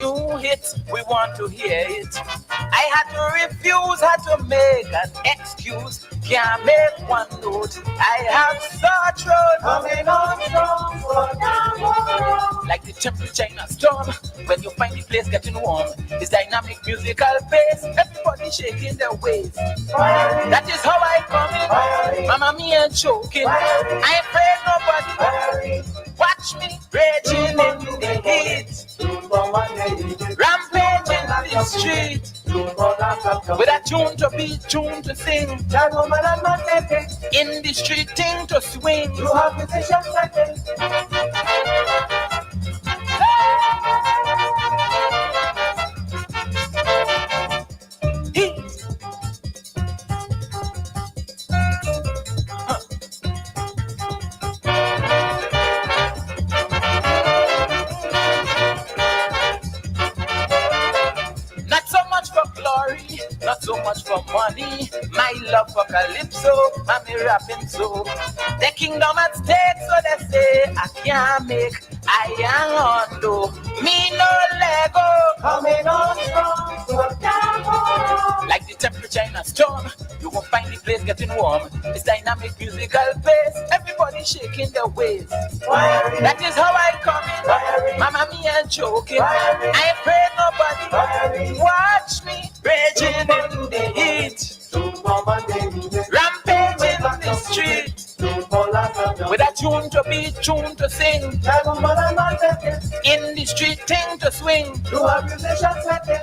New hit, we want to hear it. I had to refuse, had to make an excuse. Can't make one note. I have such road coming on strong for now. Like the temperature in a storm, when you find the place getting warm, this dynamic musical bass, everybody shaking their waist. That is how I come in. Mama, me ain't choking. I ain't afraid nobody. Watch me raging in the heat. Rampaging in the street. With a tune to beat, tune to sing. In the street, thing to swing. You have musicians setting. Not so much for money, my love for calypso, mommy rapping so. The kingdom at stake, so they say I can't make, I am on low. Me no Lego, coming on strong, so like the temperature in a storm, you won't find the place getting warm. It's dynamic musical bass, everybody shaking their waist. That is how I come in. Mama, me ain't joking. I ain't afraid nobody. Watch me raging in the heat, rampaging in the street, with a tune to beat, tune to sing. In the street, thing to swing. You have musicians setting.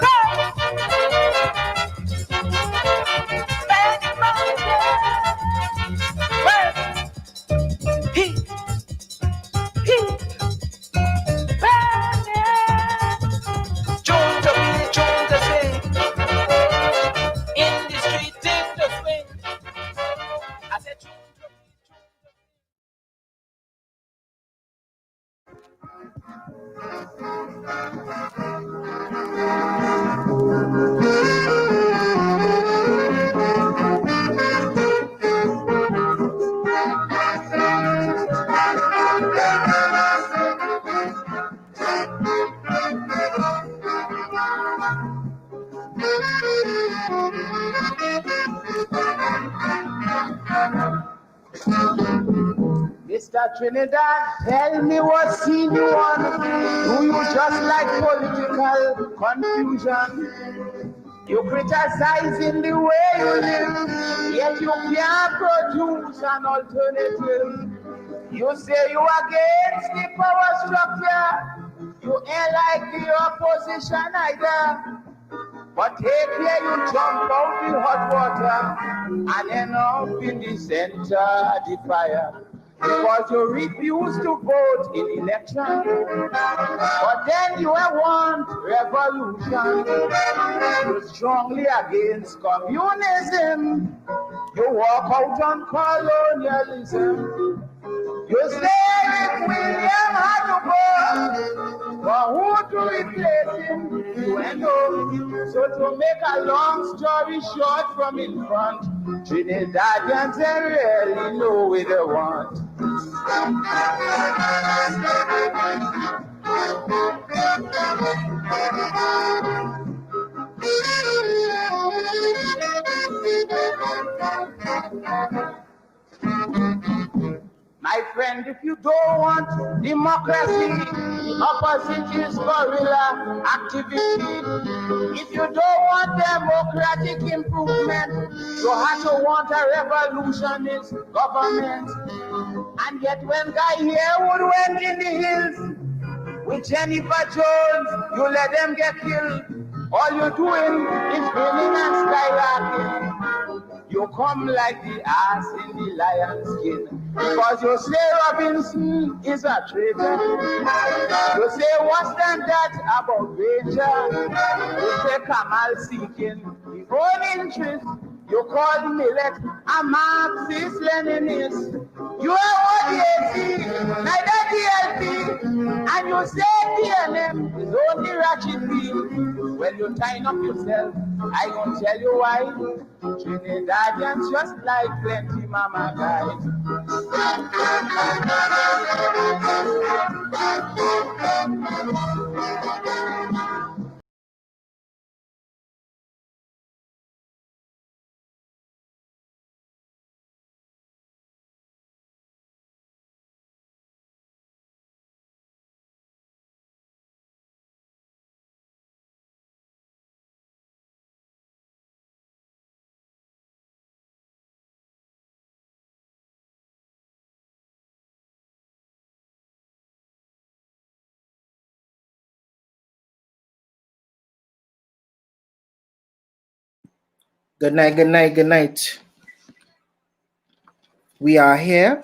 Mr. Trinidad, tell me what scene you want. Do you just like political confusion? You criticize in the way you live, yet you can't produce an alternative. You say you against the power structure, you ain't like the opposition either. But take care, you jump out the hot water and end up in the center of the fire. Because you refuse to vote in election, but then you want revolution. You're strongly against communism. You walk out on colonialism. You say if William had to go, but who to replace him? You end up. So to make a long story short from in front, Trinidadians they really know what they want. My friend, if you don't want democracy, opposite is guerrilla activity. If you don't want democratic improvement, you have to want a revolutionist government. And yet when Guy Harewood went in the hills with Jennifer Jones, you let them get killed. All you're doing is winning and skyrocketing. You come like the ass in the lion's skin. Because you say Robinson is a traitor. You say what's that about Ranger? You say Kamal seeking his own interest. You call Millet a Marxist Leninist. You are ODAC, neither DLP, and you say DNM is only ratchet beam. Well, you tie up yourself. I gonna tell you why. Trinidadians just like plenty mama guys. Good night, good night, good night. We are here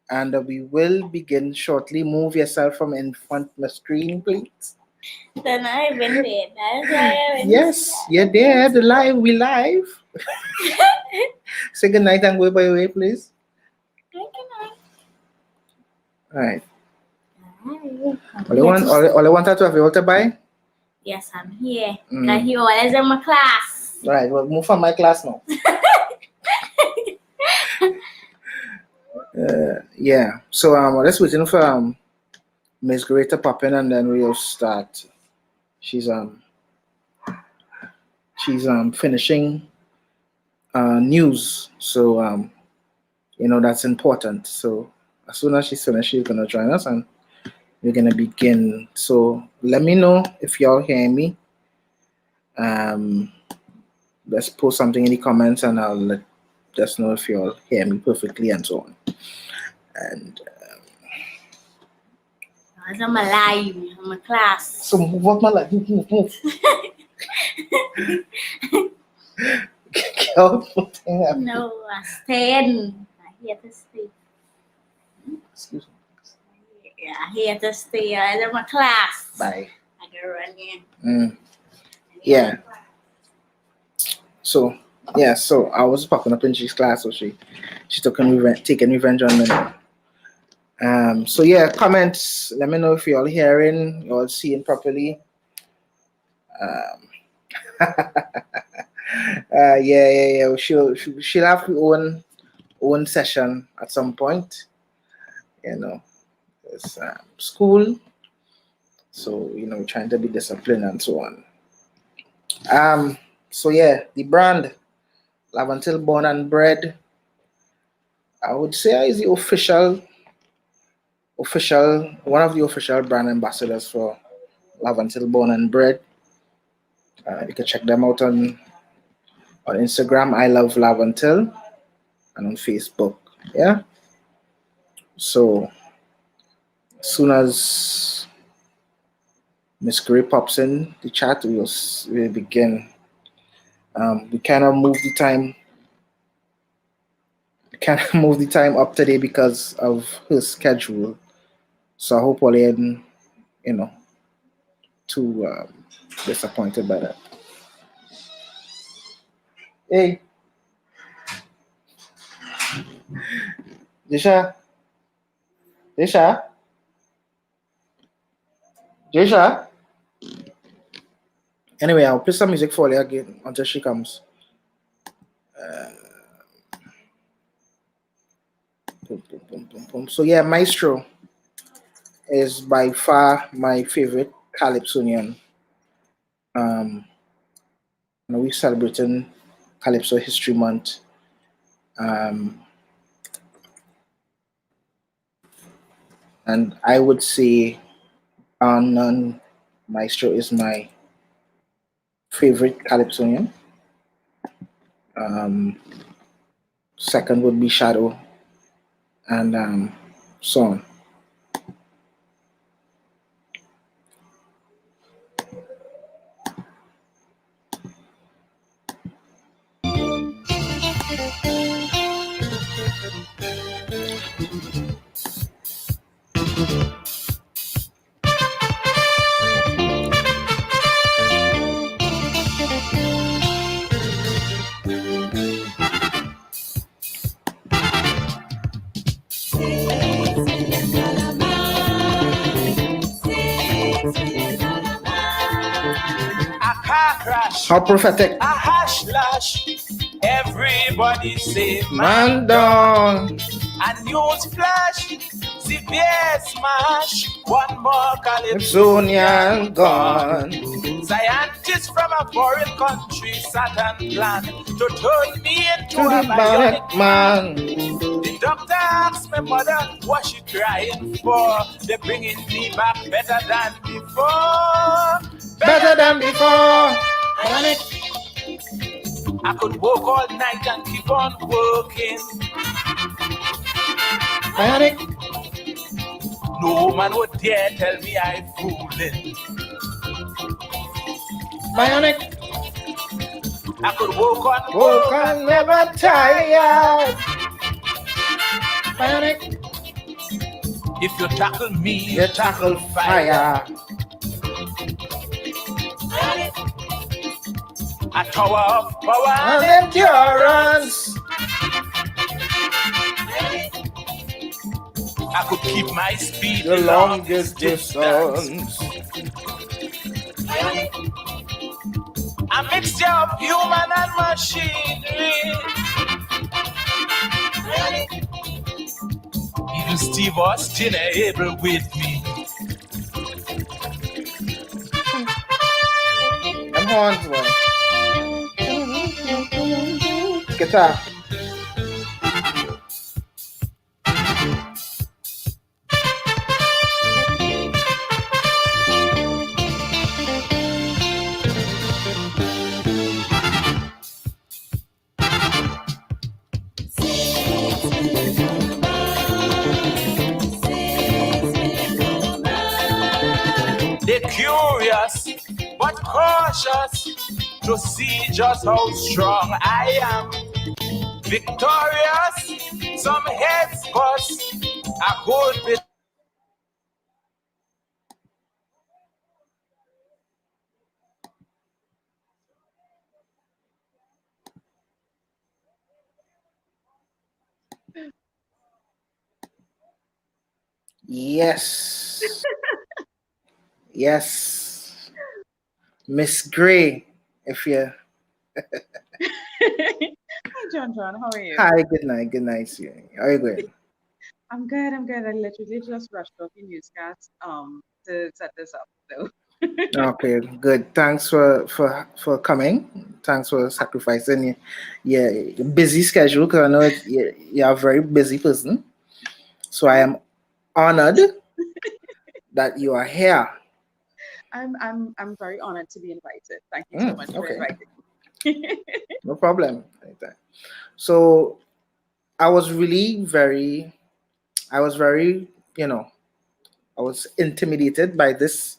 and we will begin shortly. Move yourself from in front of the screen, please. Then I went there. Yes, you're there. The live, we live. Say good night and go by your way, please. Good All right. night. All I wanted to have you all to buy. Yes, I'm here. Because you always in my class. All right, well, move from my class now. Yeah. So let's waiting for Miss Grey to pop in and then we'll start. She's finishing news, so that's important. So as soon as she's finished, she's gonna join us and we're gonna begin. So let me know if y'all hear me. Let's post something in the comments and I'll let us know if y'all hear me perfectly and so on. And I'm alive. I'm a class. so move up my life. Move. No, I stand. I'm here to stay. Excuse me. Yeah, I'm here to stay. I'm a class. Bye. I can run in. Yeah. So I was popping up in she's class, so she taking revenge on me now. So yeah, comments. Let me know if you're all hearing, you're all seeing properly. Yeah. She'll have her own session at some point. It's school, so trying to be disciplined and so on. So yeah, the brand Lavantil Born and Bred, I would say is the official one of the official brand ambassadors for Lavantil Born and Bred. You can check them out on Instagram, I Love Lavantil, and on Facebook. Yeah. So as soon as Miss Gray pops in the chat, we'll begin. We kind of move the time up today because of her schedule. So I hope all in, too disappointed by that. Hey, Jisha. Anyway, I'll play some music for you again until she comes. So yeah, Maestro is by far my favorite Calypsonian. We're celebrating Calypso History Month. And I would say Maestro is my favorite Calypsonian. Second would be Shadow. And song. A car crash, How prophetic. a hash lash. Everybody say Man down. A news flash, severe smash. One more Calypsonian gone. Scientists from a foreign country sat and planned to turn me into To a the bionic bionic man. The doctor asked my mother what she crying for. They're bringing me back better than before. Better than before. I could work all night and keep on working. Bionic. No man would dare tell me I'm fooling. Bionic. I could work on Work and never tired. Bionic. If you tackle me, You tackle fire. A tower of power And endurance. I could keep my speed The longest distance. A mixture of human and machinery. Even Steve Austin are able with me. I'm horns, boy. Guitar. They're curious but cautious to see just how strong I am. Victorious, some heads bust, a good bit. Yes. Yes. Miss Grey, if you. Hi, John. How are you? Hi, good night. Good night to you. How are you going? I'm good. I'm good. I literally just rushed off your newscast to set this up. So Okay, good. Thanks for coming. Thanks for sacrificing your busy schedule because I know you're a very busy person. So I am honored that you are here. I'm very honored to be invited. Thank you so much for Okay, inviting me. no problem. Anytime. So I was really I was very, you know, I was intimidated by this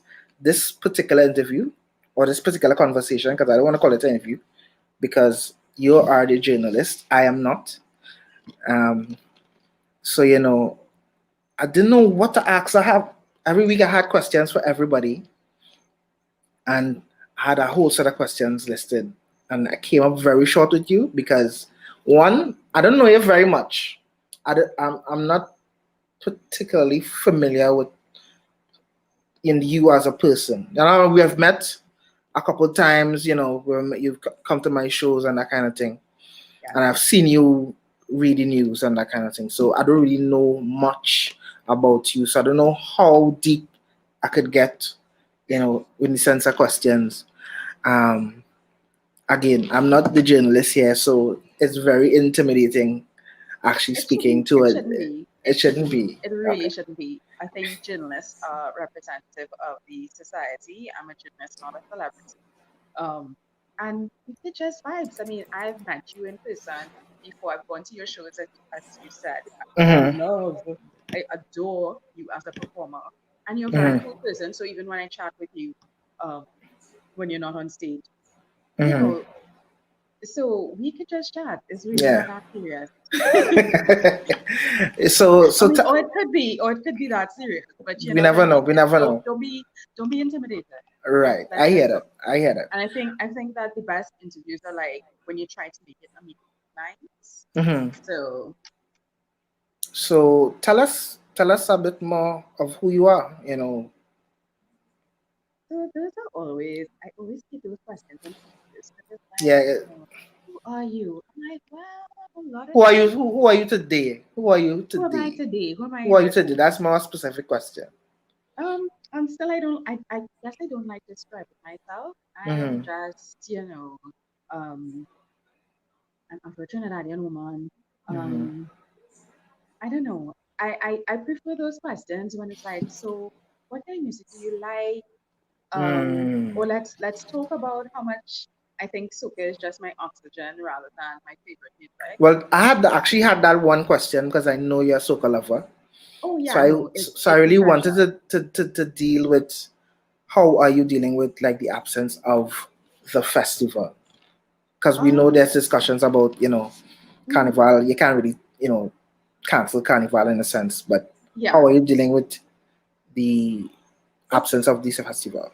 particular interview or this particular conversation because I don't want to call it an interview because you are the journalist. I am not. Um, so I didn't know what to ask. I have every week I had questions for everybody, and I had a whole set of questions listed, and I came up very short with you because one, I don't know you very much. I'm not particularly familiar with in you as a person. We have met a couple of times. Where you've come to my shows and that kind of thing, and I've seen you reading news and that kind of thing. So I don't really know much about you. So I don't know how deep I could get, in the sense of questions. Again, I'm not the journalist here, so it's very intimidating actually speaking to it it. shouldn't be. It shouldn't be. It really Okay. shouldn't be. I think journalists are representative of the society. I'm a journalist, not a celebrity. Um, and it's just vibes. I mean, I've met you in person before. I've gone to your shows, as you said. I Mhm. love I adore you as a performer, and you're a very Mm-hmm. cool person. So even when I chat with you, um, when you're not on stage, you Mm-hmm. know, so we could just chat. It's really not Yeah. that serious. so I so mean, t- or it could be that serious. But you we know what I never know. mean. We never Don't know. don't be intimidated. Right. I Let's hear go. that. I hear that. And I think that the best interviews are like when you try to make it a meeting nice. Mm-hmm. So So tell us a bit more of who you are. so those are always I always get those questions and interviews because it's like, Yeah. who are you? I'm like, well, a lot of Who are you? things. Who are you today? Who are you Who am I today? today? Who am I Who in are you this today? moment? That's more specific question. And still I guess I don't like describing myself. I am Mm-hmm. just, um, an Afro Trinidadian woman. Mm-hmm. Um, I don't know. I prefer those questions when it's like, so what kind of music do you like? Mm. Or let's talk about how much I think soca is just my oxygen rather than my favorite music. Well, actually had that one question because I know you're a soca lover. Oh So yeah, I no, so I it's really wanted essential. to deal with how are you dealing with like the absence of the festival, because we know Um, there's discussions about mhm, carnival. You can't really cancel carnival in a sense, but how yeah, are you dealing with the absence of this festival?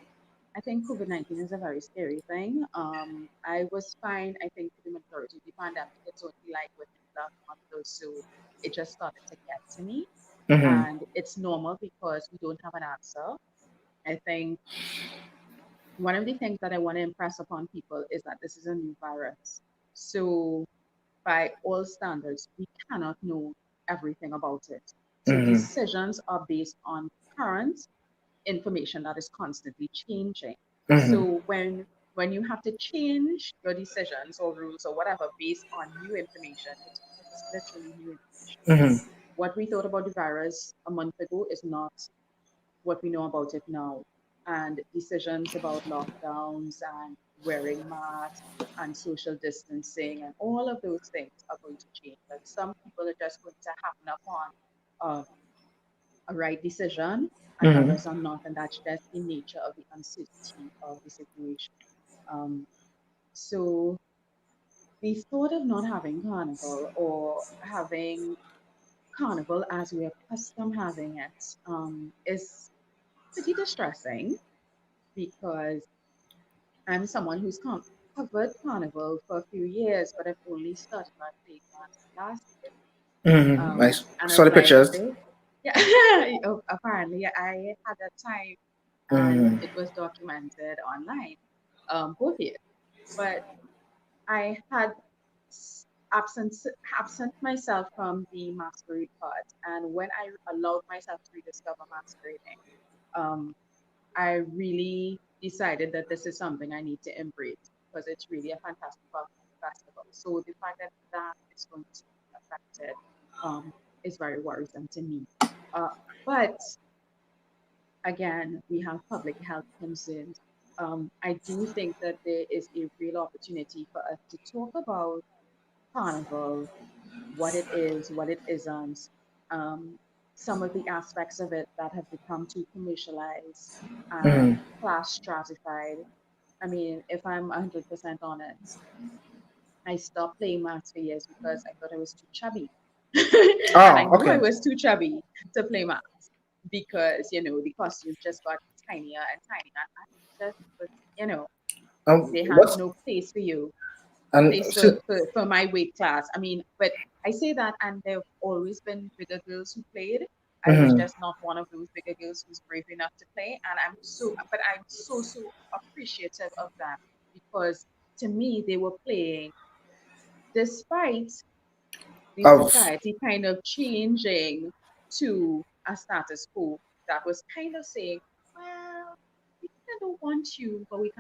I think COVID-19 is a very scary thing. I was fine. I think for the majority of the pandemic, it's only like within the last month or so, it just started to get to me, Mm-hmm. and it's normal because we don't have an answer. I think one of the things that I want to impress upon people is that this is a new virus. So, by all standards, we cannot know everything about it. So, Mm-hmm. decisions are based on current information that is constantly changing. Mm-hmm. So, when you have to change your decisions or rules or whatever based on new information, it's because it's literally new information. Mm-hmm. What we thought about the virus a month ago is not what we know about it now. And decisions about lockdowns and wearing masks and social distancing and all of those things are going to change. And some people are just going to happen upon a right decision and Mm-hmm. others are not. And that's just the nature of the uncertainty of the situation. Um, so the thought of not having carnival or having carnival as we're accustomed having it is pretty distressing because I'm someone who's covered carnival for a few years, but I've only started my playing master last year. Mm-hmm. I And saw it's the like, pictures. okay, yeah, apparently I had that time and Mm-hmm. it was documented online, both years. But I had absent absent myself from the masquerade part, and when I allowed myself to rediscover masquerading, um, I really decided that this is something I need to embrace because it's really a fantastic part of the festival. So the fact that that is going to be affected is very worrisome to me. Uh, but again, we have public health concerns. I do think that there is a real opportunity for us to talk about carnival, what it is, what it isn't, um, some of the aspects of it that have become too commercialized and Mm-hmm. class stratified. I mean, if I'm 100% honest, I stopped playing maths for years because I thought I was too chubby. And I Oh, knew I okay. was too chubby to play maths because, the costumes just got tinier and tinier. And I just, they had What's no place for you and place so, for my weight class. I mean, but I say that, and there have always been bigger girls who played. I was mm-hmm. just not one of those bigger girls who's brave enough to play, and I'm so appreciative of that because to me they were playing despite the of society kind of changing to a status quo that was kind of saying, well, we kind of don't want you, but we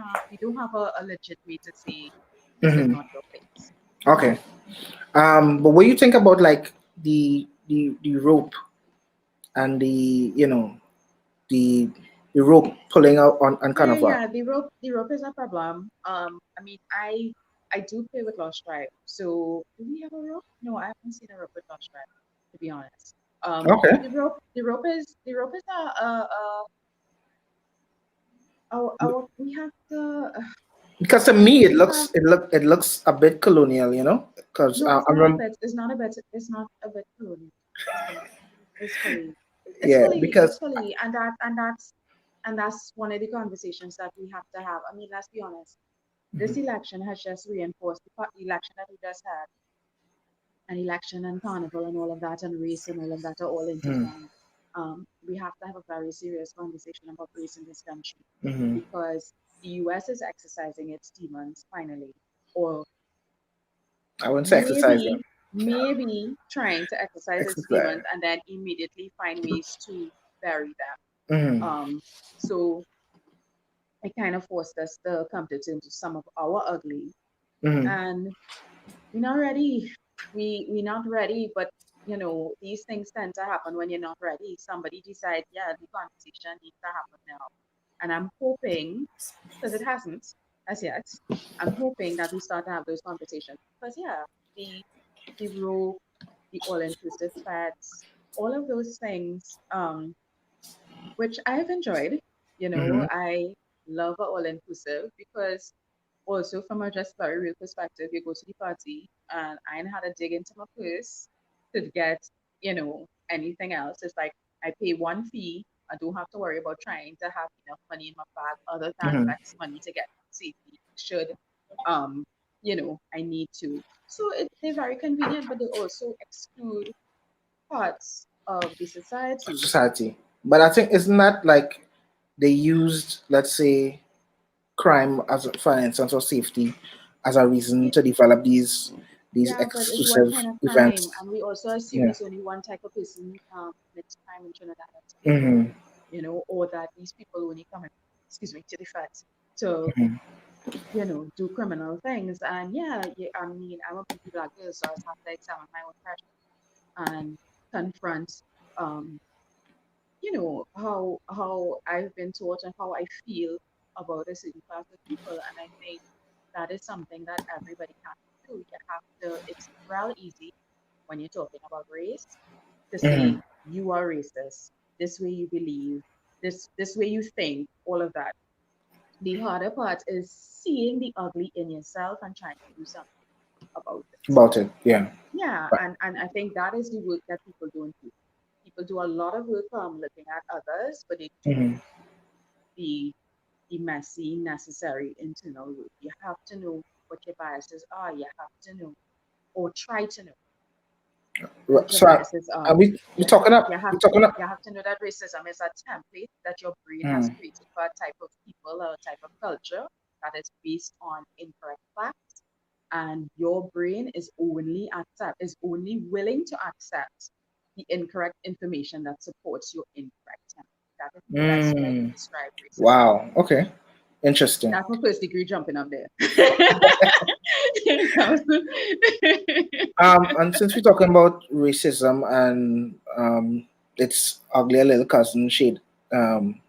don't have a legit way to say this is mm-hmm. not your place. Okay. But what do you think about like the rope and the the rope pulling out on carnival? Yeah. The rope is a problem. I mean, I do play with Lost Tribe. So do we have a rope? No, I haven't seen a rope with Lost Tribe, to be honest. Okay. The rope is we have to Because to me we have it looks a bit colonial, you know. Because no, it's I not a remember, bit. It's not a bit colonial. It's not. It's fully. It's yeah, fully. It's because fully. And that's one of the conversations that we have to have. I mean, let's be honest. This Mhm, election has just reinforced the election that we just had, and election and carnival and all of that and race and all of that are all mhm, intertwined. We have to have a very serious conversation about race in this country mhm. because the US is exercising its demons finally, or I wouldn't say exercising. maybe trying to exercise its Exercise. demons and then immediately find ways to bury them. Mm-hmm. So it kind of forced us to come to terms with some of our ugly, Mm-hmm. and we're not ready. We're not ready, but these things tend to happen when you're not ready. Somebody decides, yeah, the conversation needs to happen now, and I'm hoping because it hasn't as yet. I'm hoping that we start to have those conversations because yeah, the the rope, the all-inclusive fats, all of those things, which I've enjoyed. Mm-hmm. I love a all-inclusive because also from a just very real perspective, you go to the party and I ain't had to dig into my purse to get, anything else. It's like I pay one fee. I don't have to worry about trying to have enough money in my bag other than Mm-hmm. flex money to get safety should I need to. So they're very convenient, but they also exclude parts of the society. Society. But I think isn't that like they used, let's say, crime as for instance or safety as a reason Yeah, to develop these yeah, but it's what exclusive kind of crime? events. And we also assume Yeah. it's only one type of person commits crime in Trinidad and Tobago, Mm-hmm. or that these people only come, excuse me, to the feds to, Mm-hmm. do criminal things. And yeah, I mean, I'm a beauty black girl, so I just have to examine my own pressure and confront, um, how I've been taught and how I feel about a certain class of people. And I think that is something that everybody can do. You have to, it's real easy when you're talking about race to Mm-hmm. say you are racist, this way you believe, this way you think, all of that. The harder part is seeing the ugly in yourself and trying to do something about it. About it. Yeah. Yeah, and I think that is the work that people don't do. People do a lot of work looking at others, but they don't Mm-hmm. the the messy, necessary internal work. You have to know what your biases are. You have to know or try to know what your So biases are. are we You, talking up? you We have to talking up? you have to know that racism is a template that your brain has Mm. created for a type of people or a type of culture that is based on incorrect facts, and your brain is only willing to accept the incorrect information that supports your incorrect template. That is the best way I can Mm. describe racism. Wow. Okay. Interesting. That's my first degree jumping up there. You know? And since we're talking about racism and its ugly little cousin um,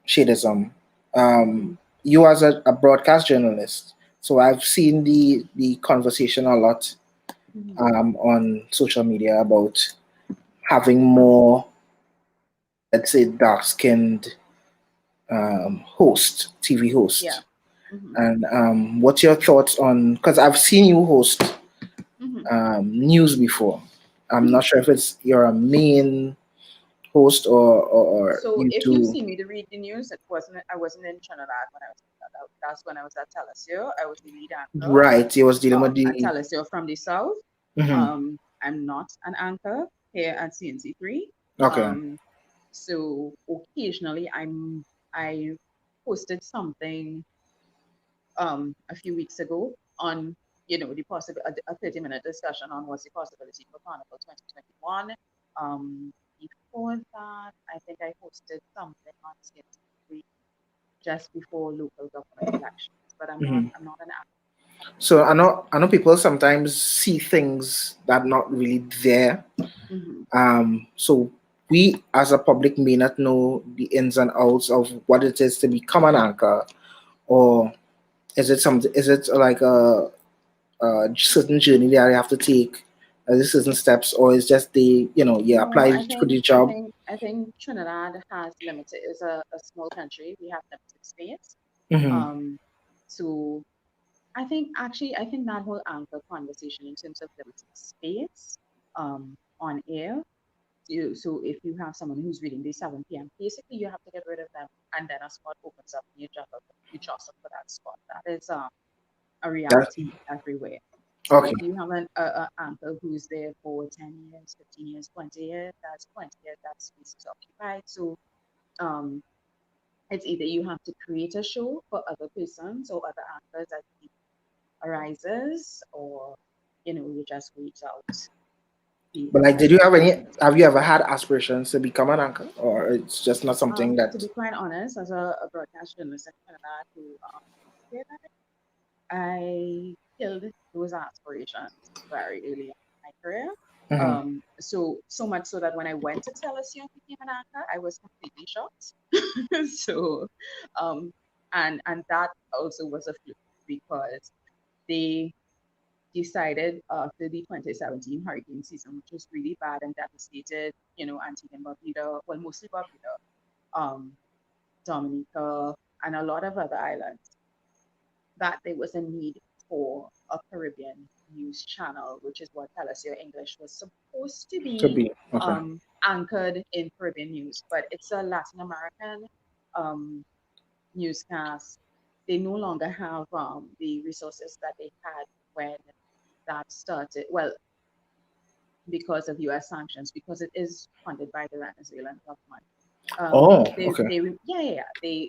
shadism, Mhm, you as a broadcast journalist, so I've seen the conversation a lot mhm. on social media about having more, let's say, dark skinned TV Yeah. host. Mhm, And what's your thoughts on? Because I've seen you host mhm, news before. I'm mhm. not sure if it's you're a main host or So you if you've do. seen me to read the news, I wasn't in Trinidad when I was that's when I was at Telesio. I was the lead anchor Right, you was dealing with at the. Telesio from the south. Mhm. I'm not an anchor here at CNC3. Okay. Um, so occasionally I posted something a few weeks ago on the possible a 30-minute discussion on what's the possibility for Carnival 2021. Before that, I think I hosted something on CNC3 just before local government elections, but Mhm. I'm not an actor. So I know people sometimes see things that not really there. Hmm. So we as a public may not know the ins and outs of what it is to become an anchor, or is it something? Is it like a certain journey that you have to take Is certain steps, or is just the you No, apply for the job? I think Trinidad has limited, is a small country. We have limited space. Mm-hmm. Um, so I think that whole anchor conversation in terms of limited space on air. So if you have someone who's reading the 7 p.m., basically you have to get rid of them, and then a spot opens up and you jostle for that spot. That is a That's reality everywhere. So okay. if you have a anchor who's there for 10 years, 15 years, 20 years, that's 20 years, that space is occupied. So um, it's either you have to create a show for other persons or other anchors as need arises, or you just reach out But like, as did you have any? persons. Have you ever had aspirations to become an anchor, or it's just not something To that? be quite honest, as a broadcast journalist in Canada who did that, I killed those aspirations very early in my career. Hmm. So much so that when I went to TELUS and became an anchor, I was completely shocked. So, um, and that also was a fluke because they decided after the 2017 hurricane season, which was really bad and devastated, Antigua and Barbuda, well, mostly Barbuda, um, Dominica, and a lot of other islands, that there was a need for a Caribbean news channel, which is what Telesur English was supposed to To be, be okay. anchored in Caribbean news, but it's a Latin American um, newscast. They no longer have the resources that they had when that started. Well, because of U.S. sanctions, because it is funded by the Venezuelan government. Oh, okay.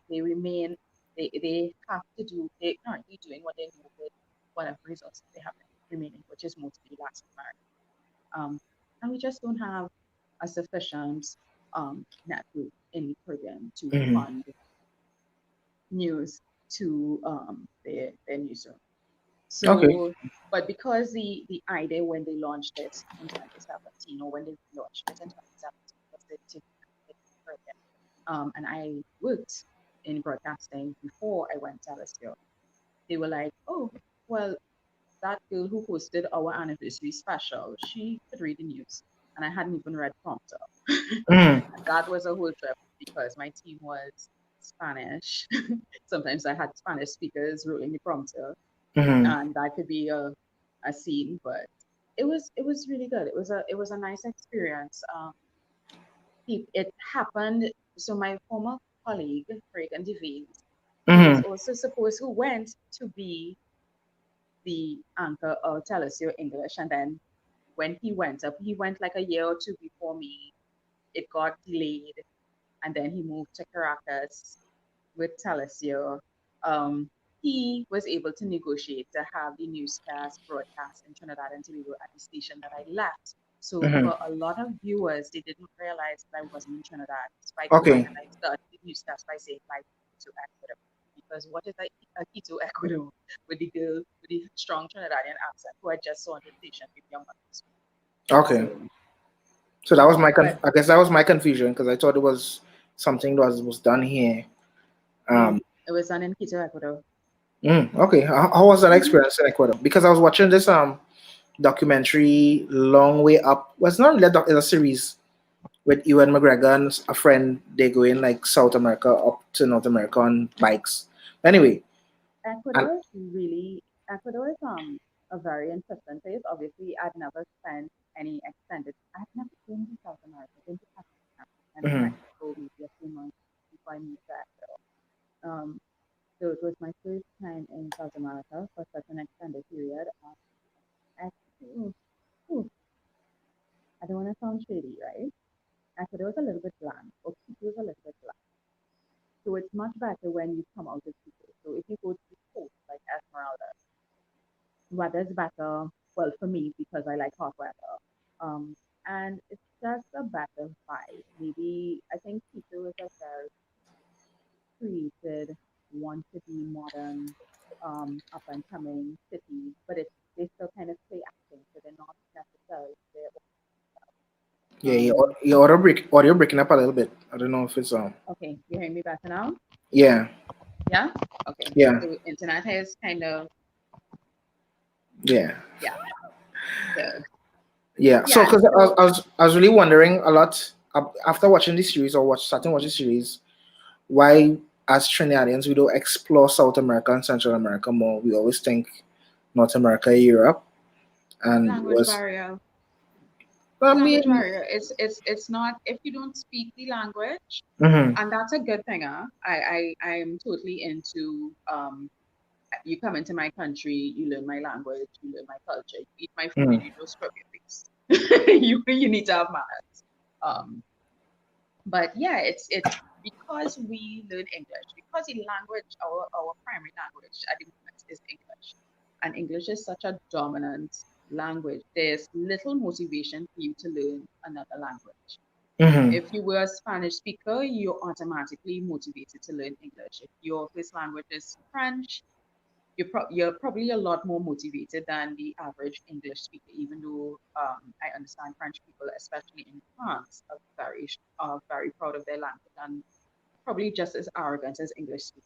They remain, they have to do, they currently doing what they do with whatever resources they have remaining, which is mostly Latin America. And we just don't have a sufficient network in the Caribbean to Hmm. fund news to their newsroom. Okay. So, but because the idea when they launched it in 2017, or when they launched it in 2017, was to connect with the Caribbean. And I worked in broadcasting before I went to LSU. They were like, oh, well, that girl who hosted our anniversary special, she could read the news. And I hadn't even read prompter. Mm-hmm. That was a whole trip because my team was Spanish. Sometimes I had Spanish speakers rolling the prompter, Mm-hmm. and that could be a scene, but it was really good. It was a nice experience. It happened. So my former colleague, Reagan DeVries, who was Mm-hmm. also supposed, who went to be the anchor of Telesur English, and then when he went up, he went like a year or two before me. It got delayed, and then he moved to Caracas with Telesur. Um, he was able to negotiate to have the newscast broadcast in Trinidad and Tobago at the station that I left. So Mm-hmm. for a lot of viewers, they didn't realize that I wasn't in Trinidad, despite the fact Okay. that I started the newscast by saying like to Ecuador. Because what is a Quito, Ecuador, with the girl with the strong Trinidadian accent who I just saw on the station with young months. Okay. So So that was my but I guess that was my confusion because I thought it was something that was done here. no, Um. it was done in Quito, Ecuador. Okay. How was that Hmm. experience in Ecuador? Because I was watching this documentary, Long Way Up. Well, it's not really it's a series with Ewan McGregor and a friend. They go in like South America up to North America on bikes. Anyway, and Ecuador is a very interesting place. Obviously, I've never spent any extended. I've never been to South America. I've been to Pakistan and to mhm. Mexico maybe a few months before I moved to Ecuador. Um, so it was my first time in South America for such an extended period. Ooh, ooh, I don't want to sound shady, right? Ecuador is a little bit bland, or Quito is a little bit bland. So it's much better when you come out of Quito. So if you go to the coast like Esmeralda, weather's better. Well, for me, because I like hot weather. And it's just a better vibe. Maybe I think Quito is a very created, want to be modern, up and coming city, but they still kind of stay acting, so they're not necessarily there. Yeah, Um, your audio breaking up a little bit. I don't know if it's okay, you hearing me better now? yeah, Yeah. Okay. yeah, So internet is kind of, yeah, yeah. So Yeah. So, Yeah. because So I was really wondering a lot after watching this series or starting watching the series, why as Trinidadians we don't explore South America and Central America more. We always think North America, Europe, and language was barrier. I Language mean, barrier. It's not if you don't speak the language, mhm, and that's a good thing. Huh? I'm totally into you come into my country, you learn my language, you learn my culture, you eat my food, and mhm, you don't scrub your face. You need to have manners. Um, but yeah, it's because we learn English because the language, our primary language at the moment is English, and English is such a dominant language. There's little motivation for you to learn another language. mhm, If you were a Spanish speaker, you're automatically motivated to learn English. If your first language is French, you're probably a lot more motivated than the average English speaker, even though I understand French people, especially in France, are very proud of their language and probably just as arrogant as English speakers.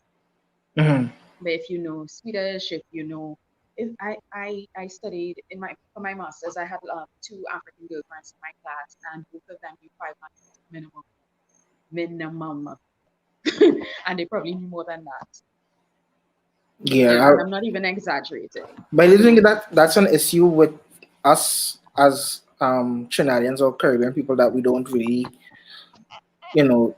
mhm. But if you know Swedish, if you know, if I studied in my for my masters, I had two African girlfriends in my class, and both of them knew 5 languages minimum, and they probably knew more than that. Yeah. And I'm not even exaggerating. But I think So that that's an issue with us as Trinidadians or Caribbean people that we don't really, you know,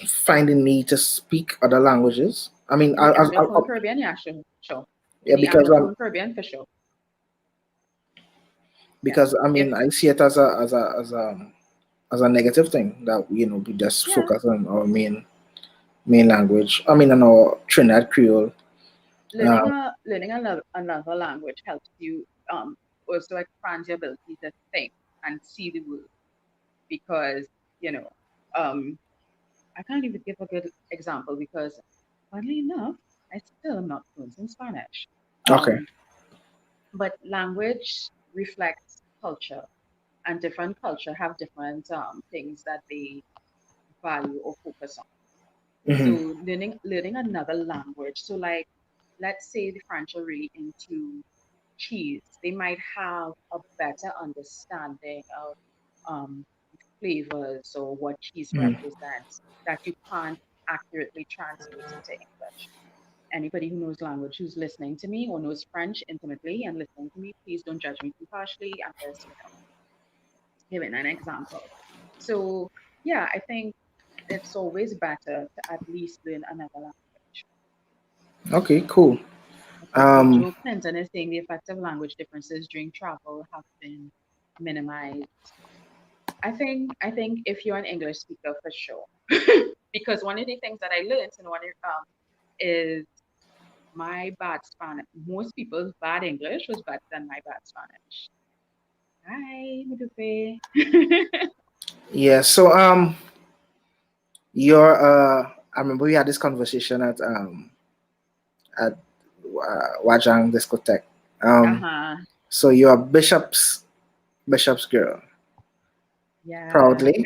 find the need to speak other languages. I mean, the Anglophone Caribbean, yeah, sure. yeah, The Anglophone Caribbean for sure. Yeah. because I If mean I see it as a negative thing that we just yeah, focus on our main language. I mean, on our Trinidad Creole. learning Uh, another language helps you also expand your ability to think and see the world because you know um I can't even give a good example because oddly enough I still am not fluent in Spanish. okay. Um, but language reflects culture and different culture have different things that they value or focus on. Hmm. So learning another language. So like let's say the French are really into cheese. They might have a better understanding of um, flavors or what cheese represents that you can't accurately translate into English. Anybody who knows language who's listening to me or knows French intimately and listening to me, please don't judge me too harshly. I'm just, giving an example. So yeah, I think it's always better to at least learn another language. Okay, cool. Okay, so Um, Joe Clinton is saying the effect of language differences during travel have been minimized. I think if you're an English speaker for sure, because one of the things that I learned and is my bad Spanish. Most people's bad English was better than my bad Spanish. Hi, Mudupe. yeah. So your I remember we had this conversation at Wajang discotheque. Um, Uh-huh. so you're Bishop's girl, Yeah. proudly.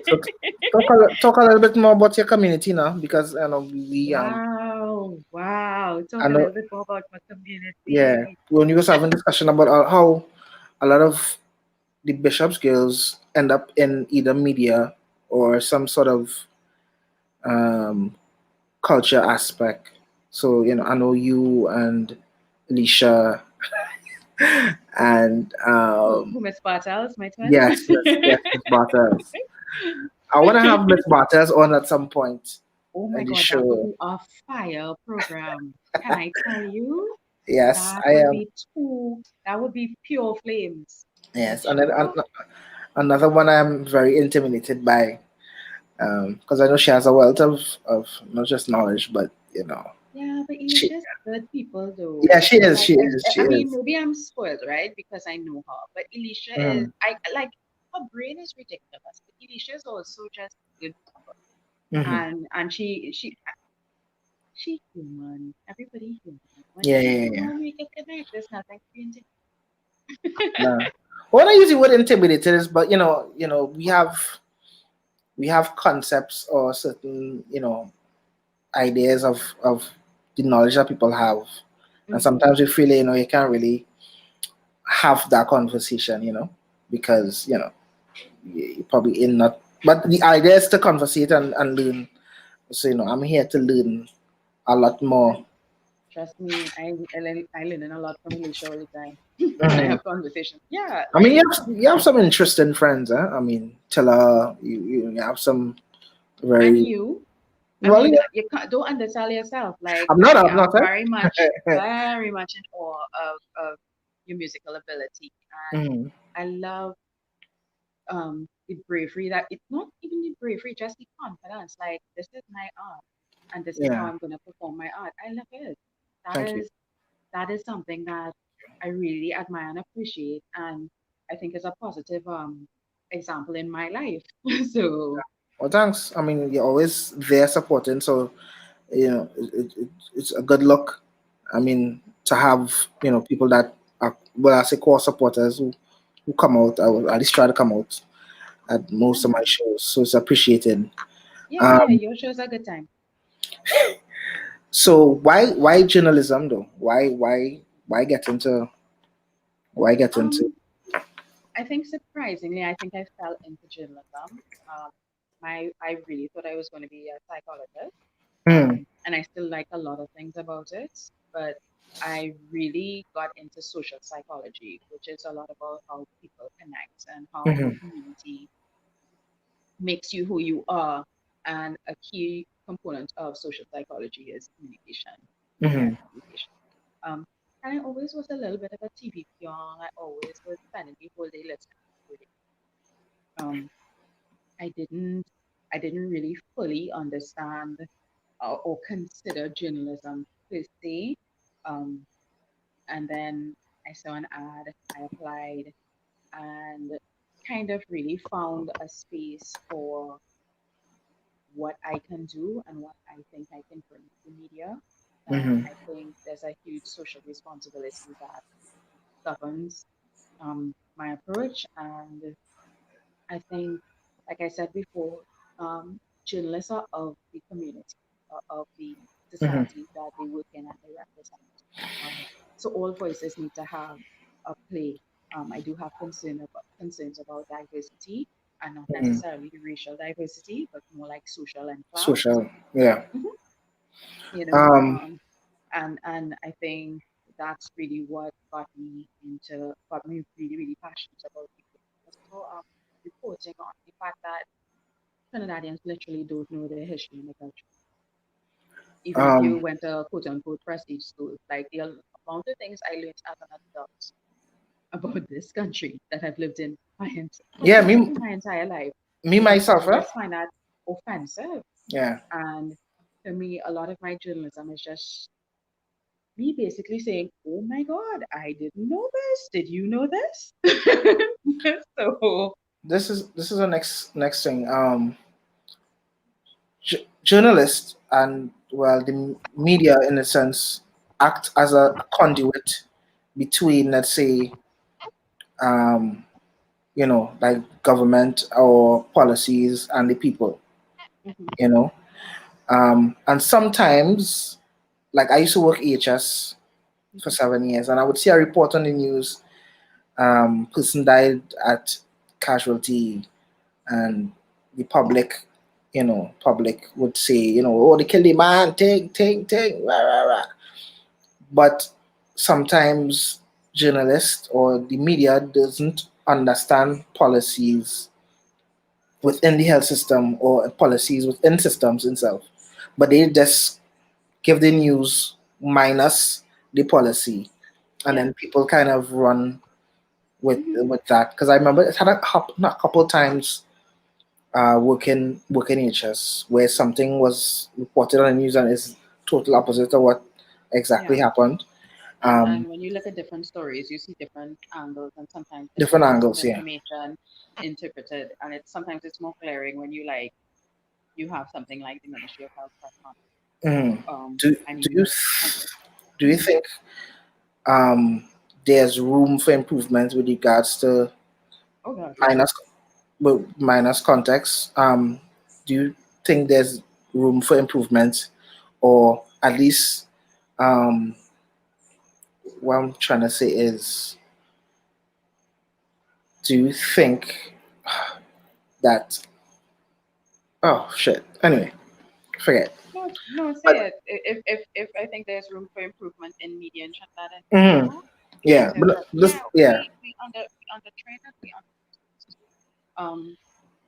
So talk a little bit more about your community now, because Wow. Wow. I Talk a know, little bit more about my yeah, community. when you was having discussion about how a lot of the Bishop's girls end up in either media or some sort of um, culture aspect. So I know you and Alicia and Who Miss Bartels, my twin? yes, Miss Bartels. I want to have Miss Bartels on at some point Oh my in the God, that would show. be a fire program. Can I tell you? Yes, That I would am. be that would be pure flames. For Yes, and then sure. another one I'm very intimidated by, because I know she has a wealth of not just knowledge, but Yeah, but she. Alicia's good people though. Yeah, she is. Like She is. She I mean, is. maybe I'm spoiled, right? Because I know her. But Alicia is Mm-hmm. I like her brain is ridiculous. But Alicia is also just good people. Mm-hmm. And she human. Everybody human. Once Yeah, you yeah, yeah. know we can connect, there's nothing for you to No. Well, I use the word intimidated is, but we have concepts or certain ideas of the knowledge that people have, and hmm sometimes we feel you can't really have that conversation. because you're probably in not. But the idea is to conversate and learn. So I'm here to learn a lot more. Trust me, I learn a lot from Alicia all the time when I Mhm. have conversations. Yeah, I mean, like you have some interesting friends, huh? I mean, Tella, you have some and very you. I well. mean, Yeah, you can't don't undersell yourself. Like I'm not. I I'm am not. Huh? very much in awe of your musical ability, and Mhm. I love the bravery that it's not even the bravery, just the confidence. Like this is my art, and this is how Yeah. I'm gonna perform my art. I love it. That Thank you. is that is something that I really admire and appreciate, and I think is a positive example in my life. So Well, thanks. I mean, you're always there supporting, so it's a good look. I mean, to have people that are, well, I say, core supporters who come out. I will at least try to come out at most of my yeah, shows, so it's appreciated. yeah, Um, your show's a good time. so why journalism though? Why get into why get into? Um, I think surprisingly, I think I fell into journalism. Um, I really thought I was going to be a psychologist, Hmm. and I still like a lot of things about it. But I really got into social psychology, which is a lot about how people connect and how a Hmm. community makes you who you are. And a key component of social psychology is communication, Hmm. shared communication. Um, and I always was a little bit of a TV peon. I always was spending the whole day listening to it. Um, I didn't I didn't really fully understand or consider journalism per se. Um, and then I saw an ad, I applied, and kind of really found a space for what I can do and what I think I can bring to the media. And Hmm. I think there's a huge social responsibility that governs my approach. And I think, like I said before, journalists are of the community, of the Hmm. society that they work in and they represent. So all voices need to have a play. I do have concerns about diversity, and not Hmm. necessarily racial diversity, but more like social and class. Social, yeah. Mhm. You know, Um. and I think that's really what got me really really passionate about people. Also, reporting on the fact that Trinidadians literally don't know their history in the country. Even if you Um. went to quote unquote prestige school, like the amount of things I learned as an adult about this country that I've lived in Yeah. practically my entire life, Me but myself, people huh? just find that offensive. Yeah. And for me, a lot of my journalism is just me basically saying, "Oh my God, I didn't know this. Did you know this?" So This is the next thing. Journalists and, well, the media, in a sense, act as a conduit between, let's say, um, like government or policies and the people. mhm, You know, and sometimes, like, I used to work EHS for mhm, 7 years, and I would see a report on the news. Person died at casualty, and the public would say, oh, they killed the man, take, rah, rah, rah. But sometimes journalists or the media doesn't understand policies within the health system or policies within systems itself, but they just give the news minus the policy, and yeah, then people kind of run with mhm, with that. Because I remember it had a couple times, working HS, where something was reported on the news and is total opposite of what exactly yeah. happened. And Um, when you look at different stories, you see different angles, and sometimes different Different pieces of angles, yeah. information interpreted. And it's sometimes it's more glaring when you have something like the Ministry of Health press conference. Mhm. Do And do you you and do you mhm. think there's room for improvement with regards to Oh gosh, yeah. minus minus context? Do you think there's room for improvement, or at least, um, what I'm trying to say is, do you think that? Oh shit. Anyway, forget. No, no, But say it. If I think there's room for improvement in media in Trinidad and mhm, Tobago, in yeah, terms but of, this, yeah, yeah. we under train and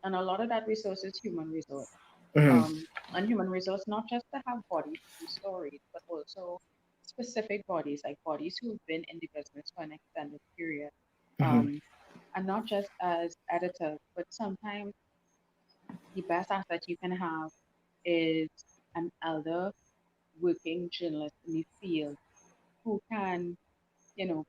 and a lot of that resource is human resource. Mhm, Um, and human resource not just to have bodies to do stories, but also specific bodies, like bodies who've been in the business for an extended period. mhm, Um, and not just as editors, but sometimes the best asset you can have is an elder working journalist in the field who can,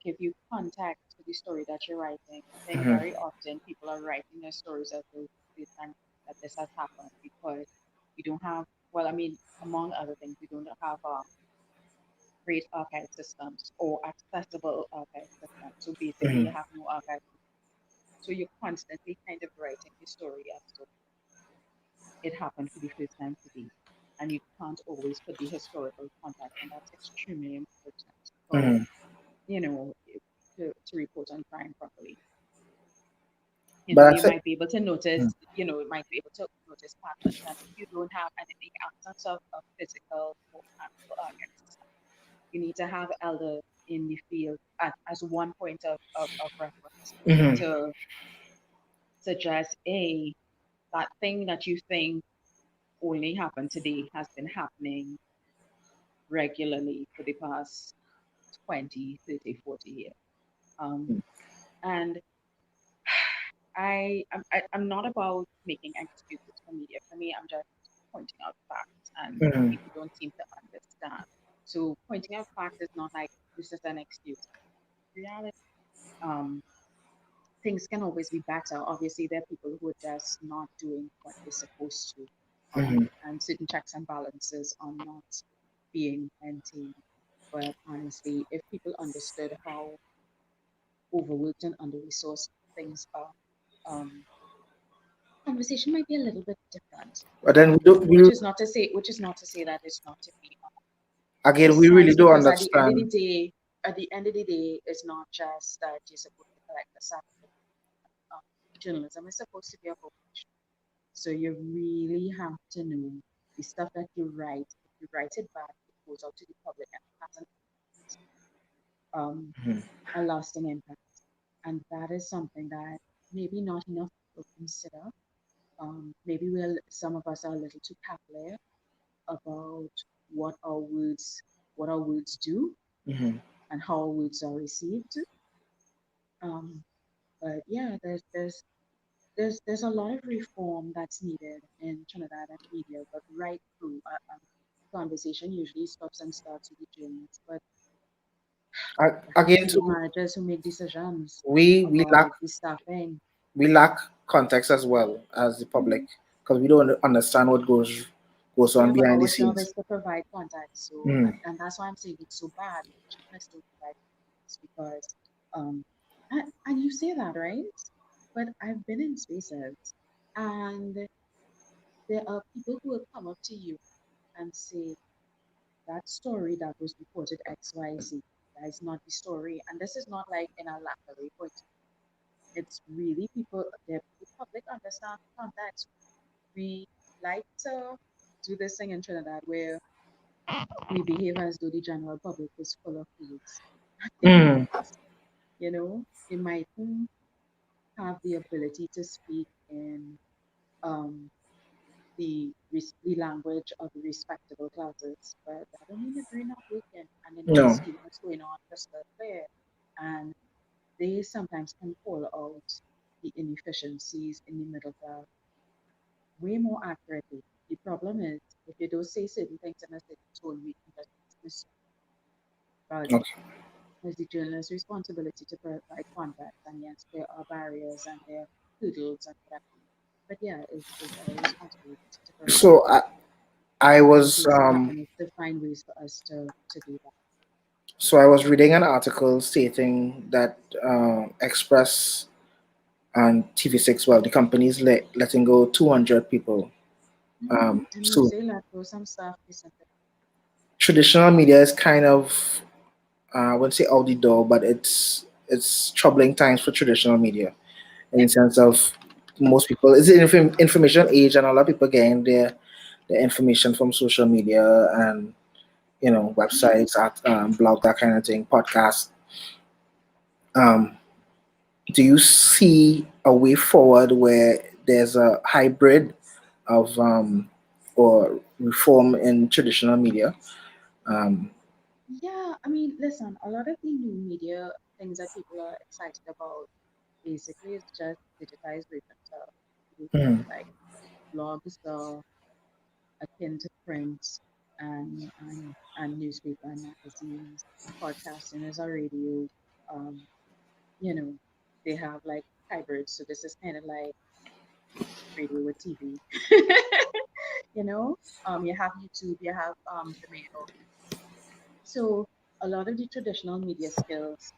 give you context to the story that you're writing. I think mhm, very often people are writing their stories as though this time that this has happened because we don't have, well, I mean, among other things, we don't have great archive systems or accessible archive systems. So basically, mhm, you have no archive. So you're constantly kind of writing your story as though it happened for the first time today. And you can't always put the historical context, and that's extremely important for, mhm. you know, to report on crime properly. But I You think. might be able to notice, Mhm, you might be able to notice patterns. And if you don't have anything absence of physical or tangible archives, you need to have elder in the field as one point of reference mhm, to suggest that thing that you think only happened today has been happening regularly for the past 20, 30, 40 years. Um, and I'm not about making excuses for media. For me, I'm just pointing out facts, and mhm, people don't seem to understand. So pointing out facts is not like this is an excuse. Reality, um, things can always be better. Obviously, there are people who are just not doing what they're supposed to, mhm, and certain checks and balances are not being maintained. But honestly, if people understood how overworked and under-resourced things are, um, conversation might be a little bit different. but then we do. Which is not to say that it's not to be Again, we really precise, do because understand. at the end of the day, it's not just that you're supposed to collect the sample. Um, Journalism is supposed to be a vocation, so you really have to know the stuff that you write. If you write it bad, it goes out to the public and has um, Mhm, a lasting impact. And that is something that maybe not enough people consider. Maybe some of us are a little too cavalier about what our words what our words do mhm. and how our words are received. Um, but yeah, there's a lot of reform that's needed in Trinidad and media, but right through conversation usually stops and starts with the journalists, but it has Again, to be too, managers who make decisions we lack about the staffing. we lack context as well as the public Mhm. because we don't understand what goes on Yeah, but behind the our job scenes. is to provide context. So, Mhm, and that's why I'm saying it's so bad when journalists don't provide context because, um, and you say that, right? But I've been in spaces and there are people who will come up to you and say, that story that was reported XYZ, that is not the story. And this is not like in a latter point. It's really people, the public understand context. We like to do this thing in Trinidad where we behave as though the general public is full of fools. They're mhm. not. They mightn't have the ability to speak in um, the language of the respectable classes, but that don't mean that they're not working and they're not No. seeing what's going on crystal clear. And they sometimes can call out the inefficiencies in the middle class way more accurately. The problem is if you don't say certain things in a certain tone, we can just dismiss you. But Okay. it's the journalist's responsibility to provide context, and yes, there are barriers and there are hurdles and whatever. But yeah, it's our responsibility to provide So context. I And what was needs to happen is to find ways for us to do that. reading an article stating that Express and TV6, well, the company is letting go 200 people And you soon. say let go some stuff recently. Traditional media is kind of I wouldn't say out the door, but it's troubling times for traditional media. in the sense of most people is it information age, and a lot of people getting their information from social media and websites, at blog, that kind of thing, podcast. Um, do you see a way forward where there's a hybrid of or reform in traditional media? Um, Yeah, I mean, listen, a lot of the new media things that people are excited about basically is just digitized versions of newspaper. mhm, Like blogs are akin to print and newspaper and magazines. Podcasting is a radio. Um, you know, they have like hybrids. So this is kind of like radio with TV. you know, you have YouTube, you have the mail. So a lot of the traditional media skills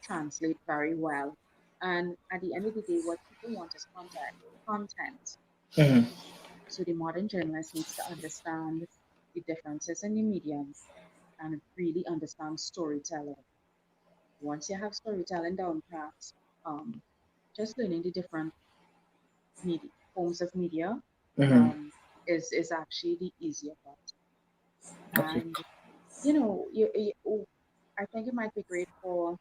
translate very well. And at the end of the day, what people want is content. mhm, So the modern journalist needs to understand the differences in the medium and really understand storytelling. Once you have storytelling down pat, um, just learning the different media forms of media mhm. um, is actually the easier part. Okay. And I think it might be great for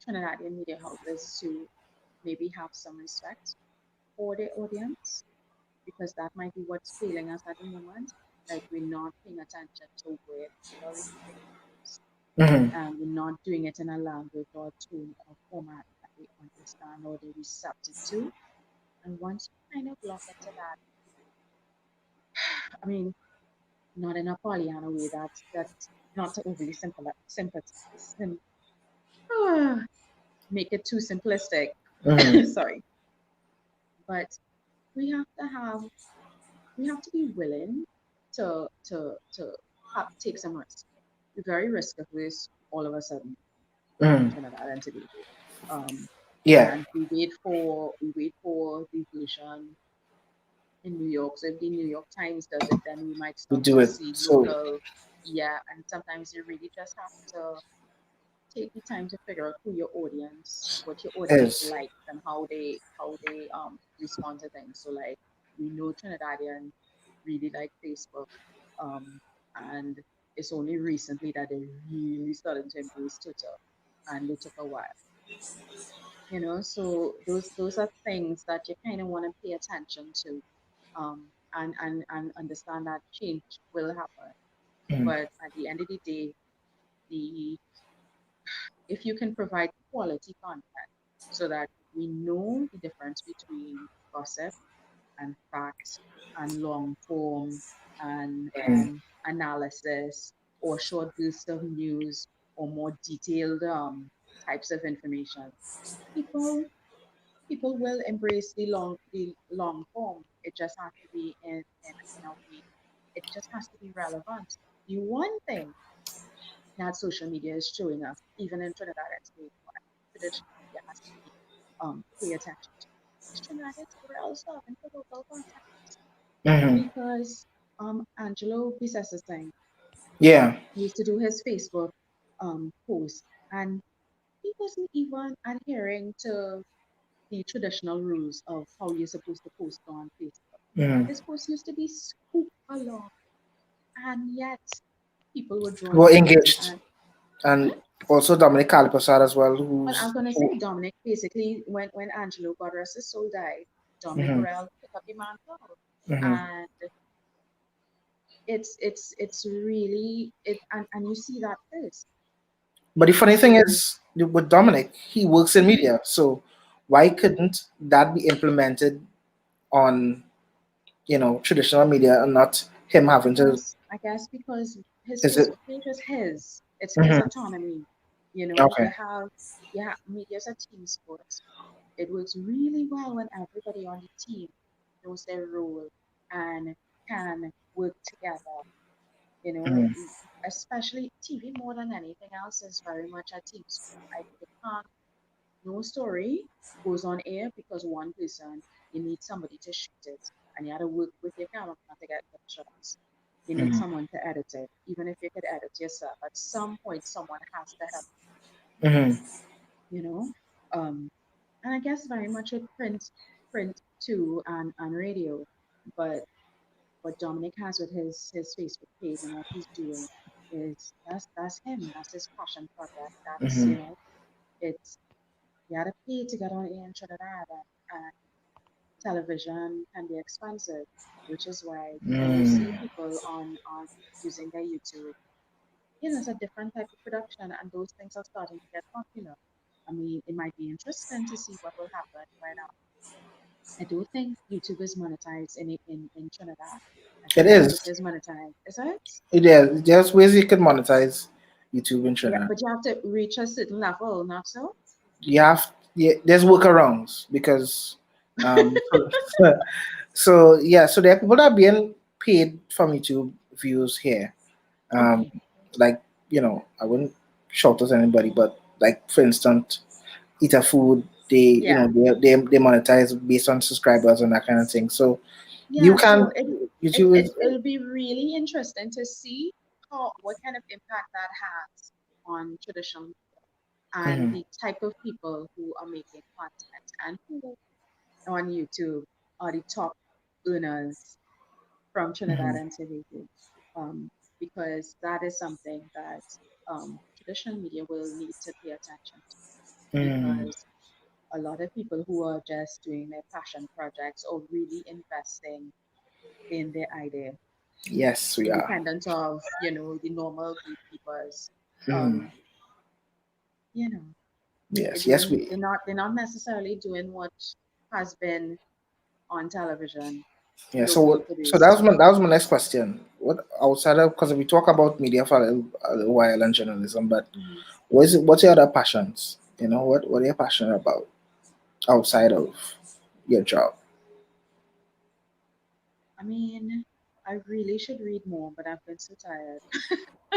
Trinidadian media houses to maybe have some respect for their audience because that might be what's failing us at the moment. Like we're not paying attention to where people are reporting news, Mhm. and we're not doing it in a language or tone or format that they understand or they're receptive to. And once you kind of lock into that, I mean, not in a Pollyanna way, that's not to overly sim, make it too simplistic. Mhm. Sorry, but we have to have we have to be willing to take some risk. We're very risk averse all of a sudden in Mhm. Trinidad and Tobago. Um, Yeah, and we wait for the version in New York. So if the New York Times does it, then we might we start do to it. see So local. Yeah, and sometimes you really just have to take the time to figure out who your audience, what your audience is likes, and how they respond to things. So like we know Trinidadian really like Facebook, um, and it's only recently that they really started to embrace Twitter, and it took a while. So those are things that you kind of want to pay attention to, and understand that change will happen. mhm. But at the end of the day, the if you can provide quality content so that we know the difference between gossip and facts and long form Mhm. and analysis or short bursts of news or more detailed types of information, people people will embrace the long form. It just has to be in a way. It just has to be relevant. The one thing that social media is showing us, even in Trinidad and Tobago, and traditional media has to be pay attention to. Is Trinidadians are also starving for local content Mhm. because Angelo Bisesing Yeah, used to do his Facebook post and he wasn't even adhering to the traditional rules of how you're supposed to post on Facebook. mhm. His post used to be scoop along, and yet people were drawn Were to it. engaged, And and huh? also Dominic Calipasar as well, Well, I'm who's gonna say Dominic basically when Angelo God rest his soul died, Dominic mhm, Corral picked up the mantle, mhm. and it's really it and you see that first. But the funny thing So is, with Dominic, he works in mhm, media, so why couldn't that be implemented on traditional media and not him having to? I guess because his Is it? Facebook page is his, it's his Mhm. autonomy. Okay. You have media's a team sport. It works really well when everybody on the team knows their role and can work together. You know, Mhm. especially TV more than anything else is very much a team sport. Like you can't, no story goes on air because one person, you need somebody to shoot it and you have to work with your cameraman to get the shots. You need Mhm. someone to edit it. Even if you could edit yourself, at some point someone has to help, Mhm. you know? Um, and I guess very much with print too, and radio. But what Dominic has with his Facebook page and what he's doing is that's him. That's his passion project. That's Mm-hmm. it's you gotta pay to get on air in Trinidad, and television can be expensive, which is why when you see Mm. people on using their YouTube, it's a different type of production, and those things are starting to get popular. I mean, it might be interesting to see what will happen when I do think YouTube is monetized in Trinidad. I It think YouTube is. is monetized. Is it? It is. There's ways you can monetize YouTube in Yeah, Trinidad. but you have to reach a certain level, not so? You have, yeah, there's workarounds because so, so yeah, so there are people that are being paid from YouTube views here. Um Okay. like, I wouldn't shout at anybody, but like for instance, eat a food, Yeah. they monetize based on subscribers and that kind of thing. So you Yeah, can so YouTube is it'll be really interesting to see what kind of impact that has on traditional and mhm, the type of people who are making content and who on YouTube are the top earners from Trinidad mhm, and Tobago, because that is something that traditional media will need to pay attention to, mhm. because a lot of people who are just doing their passion projects or really investing in their idea, Yes, we are. independent of the normal gatekeepers. Mhm. Um, you know, Yes, yes, they're not necessarily doing what has been on television, yeah. So locally so that was produced. my next question. What outside of, because we talk about media for a little while and journalism, but Mhm. what's your other passions? What are you passionate about outside of your job? I mean, I really should read more, but I've been so tired.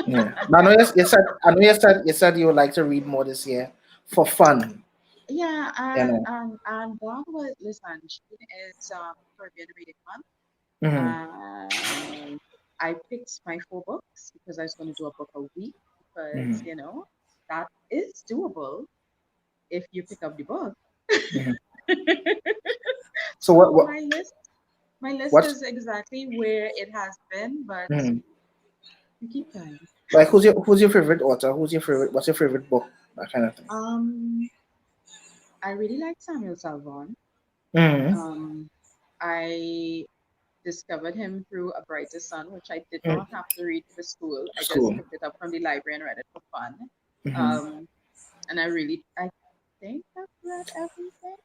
Yeah, but I know you said you would like to read more this year for fun. Yeah, You and know. and and that was listen. June is Caribbean Reading Month, Mm-hmm. and I picked my 4 books because I was going to do a book a week, because Mm-hmm. that is doable if you pick up the book. Mm-hmm. So what So what my list what's is exactly where it has been, but mhm. we keep trying. Like who's your favorite author? What's your favorite book? That kind of thing. Um, I really like Samuel Salvon. Mm-hmm. Um, I discovered him through A Brighter Sun, which I did not Mm-hmm. have to read for school. I just School. picked it up from the library and read it for fun. Mm-hmm. Um, and I think I've read everything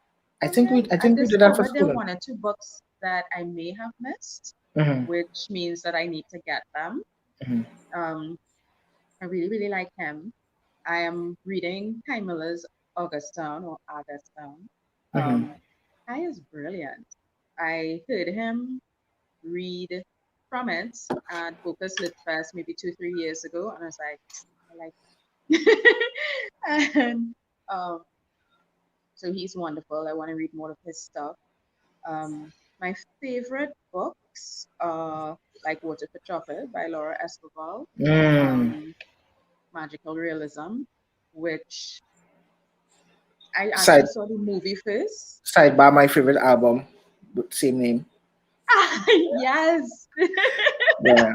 I from think him. we I I think we did that for discovered there school. are 1 or 2 books that I may have missed, Mm-hmm. which means that I need to get them. Mm-hmm. Um, I really, really like him. I am reading Kai Miller's Augustown or Augustown. Mm-hmm. Um, Kai is brilliant. I heard him read from it at Focus Lit Fest maybe 2, 3 years ago, and I was like, I like that. And so he's wonderful. I want to read more of his stuff. My favorite books are like Water for Chocolate by Laura Escobar, Mm. um, Magical Realism, which I actually Side saw the movie first. Sidebar, my favorite album with same name. Yes, Yeah.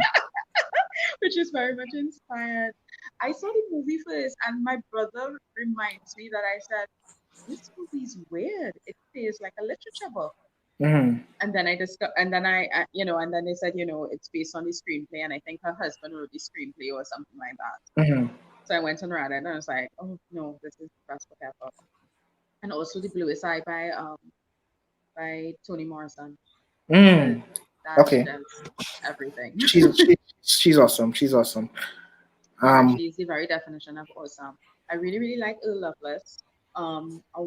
which is very much inspired. I saw the movie first, and my brother reminds me that I said, "This movie's weird. It feels like a literature book." Mm-hmm. And then I discovered, and then and then they said, it's based on the screenplay, and I think her husband wrote the screenplay or something like that. Mm-hmm. So I went and read it, and I was like, "Oh no, this is the best book ever." And also The Bluest Eye by Toni Morrison. That Mm. that's Okay. just everything. She's awesome. She's awesome. Yeah, Um. she's the very definition of awesome. I really, really like Earl Lovelace. A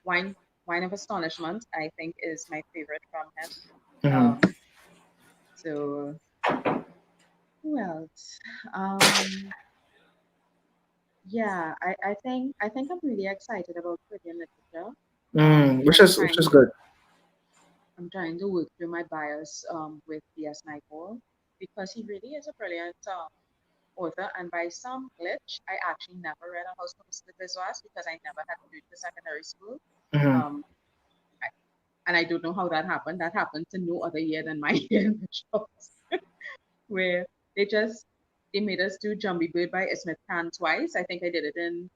wine Wine of Astonishment, I think, is my favorite from him. Mhm. Um, so who else? Um, yeah, I think I'm really excited about Caribbean literature. Which I'm is trying good. I'm trying to work through my bias with B.S. Naipaul, because he really is a brilliant author. And by some glitch, I actually never read A House Comes with Viswas because I never had to do it for secondary school. Mm-hmm. Um, I, and I don't know how that happened. That happened to no other year than my year in the shops, where they just they made us do Jumbie Bird by Smith Can twice. I think I did it in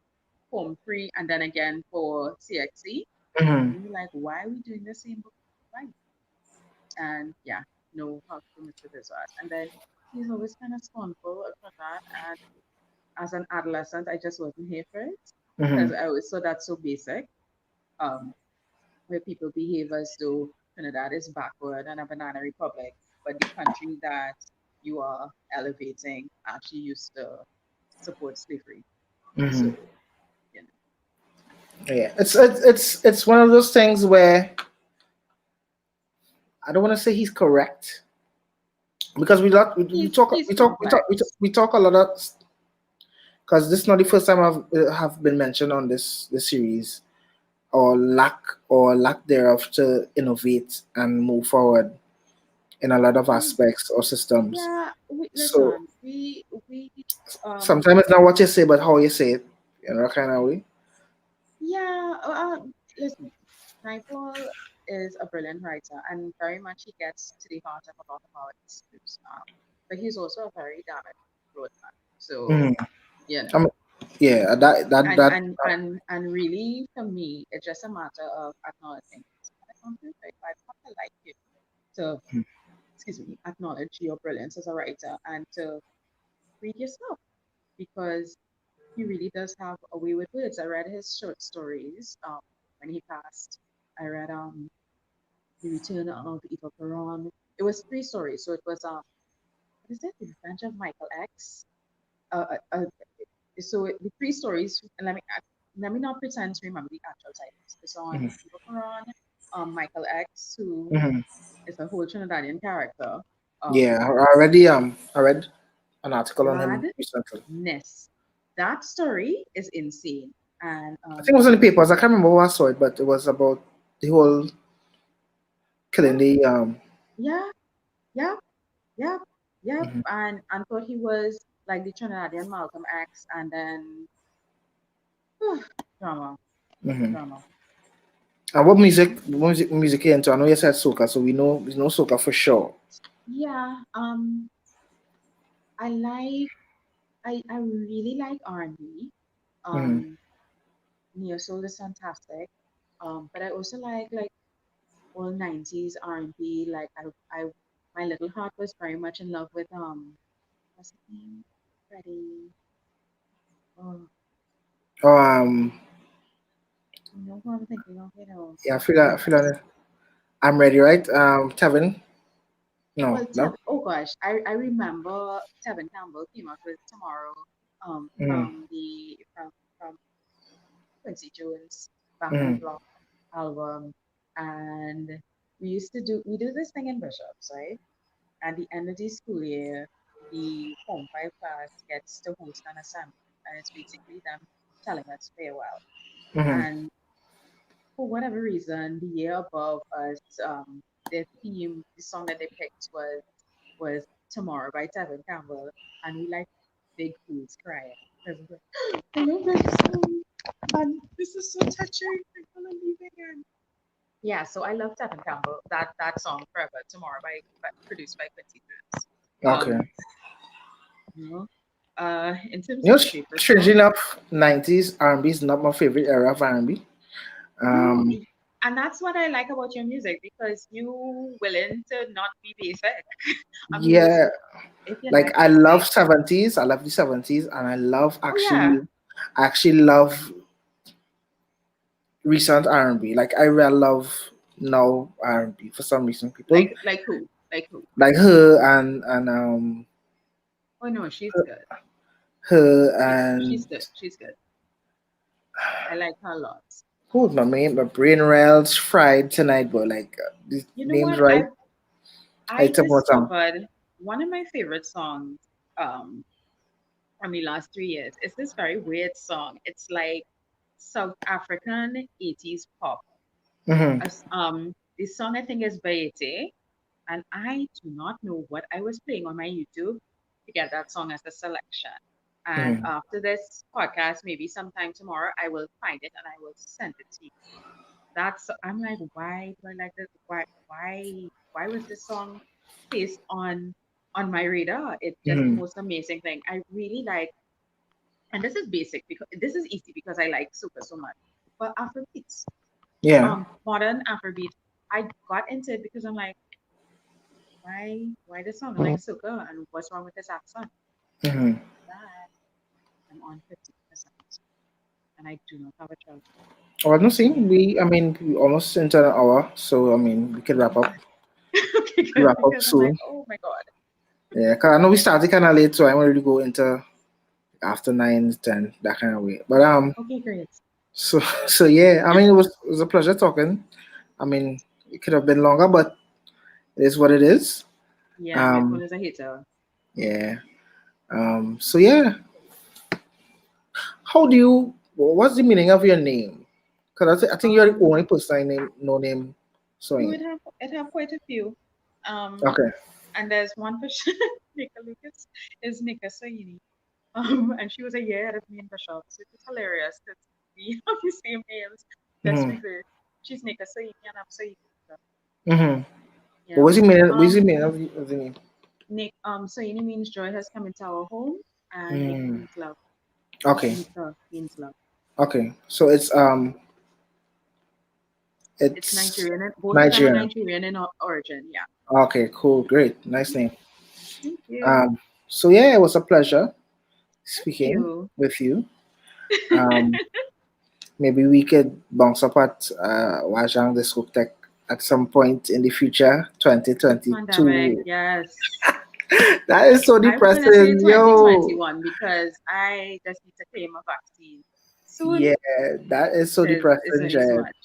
Home Free and then again for CXC. Mm-hmm. And we were like, why are we doing the same book twice? And yeah, no how to Mr. Biswas. And then he's always kind of scornful of that. And as an adolescent, I just wasn't here for it Mm-hmm. because I always saw that so basic, um, where people behave as though Trinidad is backward and a banana republic, but the country that you are elevating actually used to support slavery. Mm-hmm. So, you Yeah, it's one of those things where I don't want to say he's correct because we talk he's complex. we talk a lot of, because this is not the first time I've have been mentioned on this series, or lack thereof to innovate and move forward in a lot of Mm, aspects or systems. yeah, So listen, we sometimes it's not what you say, but how you say it, kind of way. yeah, listen, Naipaul is a brilliant writer and very much he gets to the heart of a lot of our issues. But he's also a very damn road man. So, Hmm. you know, I mean, yeah, and really for me, it's just a matter of acknowledging this. I don't think I have to like you to, excuse me, acknowledge your brilliance as a writer and to read yourself because he really does have a way with words. I read his short stories when he passed. I read The Return of Eva Peron. It was three stories, so it was what is it? The Adventure of Michael X. The three stories. And let me not pretend to remember the actual titles. It's on Mhm, Eva Peron, Michael X, who mhm. is a whole Trinidadian character. Yeah, Um, I read an article on him recently. Madness. That story is insane, and I think it was in the papers. I can't remember who I saw it, but it was about the whole killing yeah, the yeah, yeah, yeah, yeah, mhm, and thought he was like the Trinidadian Malcolm X, and then drama, mhm. drama. And what music you into? I know you said soca, so we know soca for sure. Yeah, I like, I really like R&B. Mm-hmm. Um, Neo Soul is fantastic. But I also like all 90s R&B. Like my little heart was very much in love with what's his name? Freddie. Oh, Oh, you know who I'm thinking of, you know. yeah, I Freddie feel Prinze. that. I'm ready, right? Tevin? No, Well, no. Oh gosh, I remember Tevin Campbell came out with Tomorrow Mm-hmm. from Quincy Jones Back on the Mm-hmm. Block album, and we do this thing in Bishops, right? At the end of the school year, the Form 5 class gets to host an assembly, and it's basically them telling us farewell. Mm-hmm. And for whatever reason, the year above us, the song that they picked was Tomorrow by Tevin Campbell, and we like big fools crying. Because we're like, I love this song, and this is so touching. I'm gonna leave again. Yeah, so I love Tevin Campbell. That song Forever Tomorrow by produced by Quincy Jones. Okay. You know, in terms You know, of favorite strangely song, enough, 90s R&B is not my favorite era of R&B. no, Um, and that's what I like about your music because you willing to not be basic. I mean, yeah, listen, if you like like I music, love 70s. I love the 70s, and oh yeah, I actually love recent R&B. Like I really love now R&B for some reason. People like who? like her Oh no, she's good. her She's and good. She's good. I like her a lot. who's my brain rails fried tonight, but like these You know names what? right. I I took more time. discovered one of my favorite songs um from the last 3 years. It's this very weird song. It's like South African 80s pop. Hmm. This song I think is Bayete, and I do not know what I was playing on my YouTube to get that song as a selection. And after this podcast, maybe sometime tomorrow, I will find it and I will send it to you. that's I'm like, why do I like this? Why was this song placed on my radar? It's just the Mhm. most amazing thing. I really like, and this is basic because this is easy because I like soca so much. But Afrobeats, Yeah. modern Afrobeat, I got into it because I'm like, why this song like soca and what's wrong with this accent? Mhm. That I'm on 50%, and I do not have a child. Oh, no, see, So I mean, we almost into an hour, so I mean, we could wrap up. okay, We good, wrap up because I'm like, soon. oh my god. Yeah, cause I know we started kind of late, so I want to really go into after 9, 10, that kind of way. But Okay, great. so so yeah, I mean, it was a pleasure talking. I mean, it could have been longer, but it is what it is. Yeah, my phone Um, is a hater. yeah. So yeah, how do you? What's the meaning of your name? Because I think you're the Um, only person I name no name no, Soyini. it have quite a few. Um, Okay. and there's one person, Nika Lucas, is Nika Soyini. And she was a year ahead of me in Bishop, so it's hilarious because we have the same names. That's Mm-hmm. reverse. She's Nika Soyini and I'm Soyini. Mm-hmm. Yeah. What is the meaning of the name? Nick, Soyini means joy has come into our home, and Nika Mm. means love. Okay. Nika means love. Okay. So It's it's Nigerian. Both of them are Nigerian. Nigerian in origin. Yeah. Okay. Cool. Great. Nice name. Thank you. Um. So yeah, it was a pleasure Thank speaking you. with you. Um. Maybe we could bounce up at Wajang Discotheque at some point in the future, Post pandemic, 2022. yes. That is so I was gonna say depressing, yo. 2021 because I just need to claim a vaccine soon Yeah, that is so because it's depressing, only so Jed. much.